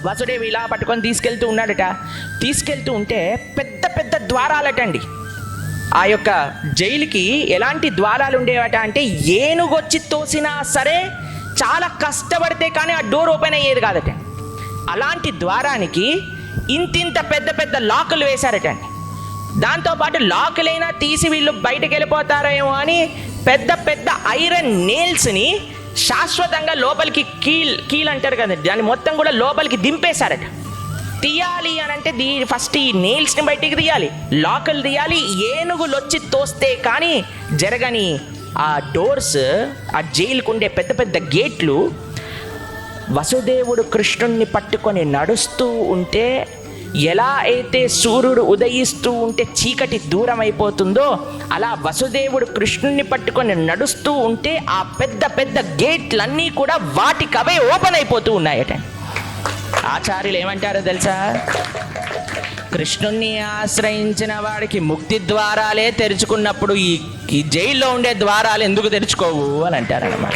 వసుదేవు ఇలా పట్టుకొని తీసుకెళ్తూ ఉన్నాడట. తీసుకెళ్తూ ఉంటే పెద్ద పెద్ద ద్వారాలటండి. ఆ యొక్క జైలుకి ఎలాంటి ద్వారాలు ఉండేవట అంటే ఏనుగొచ్చి తోసినా సరే చాలా కష్టపడితే కానీ ఆ డోర్ ఓపెన్ అయ్యేది కాదట. అలాంటి ద్వారానికి ఇంతింత పెద్ద పెద్ద లాకులు వేశారటండి. దాంతోపాటు లాకులైనా తీసి వీళ్ళు బయటకు వెళ్ళిపోతారేమో అని పెద్ద పెద్ద ఐరన్ నెయిల్స్ని శాశ్వతంగా లోపలికి కీల్ అంటారు కదా, దాన్ని మొత్తం కూడా లోపలికి దింపేశారట. తీయాలి అని అంటే ఫస్ట్ ఈ నెయిల్స్ని బయటికి తీయాలి, లాకులు తీయాలి. ఏనుగులు వచ్చి తోస్తే కానీ జరగని ఆ డోర్స్, ఆ జైలుకు ఉండే పెద్ద పెద్ద గేట్లు. వసుదేవుడు కృష్ణుణ్ణి పట్టుకొని నడుస్తూ ఉంటే ఎలా అయితే సూర్యుడు ఉదయిస్తూ ఉంటే చీకటి దూరం అయిపోతుందో అలా వసుదేవుడు కృష్ణుణ్ణి పట్టుకొని నడుస్తూ ఉంటే ఆ పెద్ద పెద్ద గేట్లన్నీ కూడా వాటికవే ఓపెన్ అయిపోతూ ఉన్నాయట. ఆచార్యులు ఏమంటారో తెలుసా? కృష్ణుణ్ణి ఆశ్రయించిన వాడికి ముక్తి ద్వారాలే తెరుచుకున్నప్పుడు ఈ జైల్లో ఉండే ద్వారాలు ఎందుకు తెరుచుకోవు అని అంటారన్నమాట.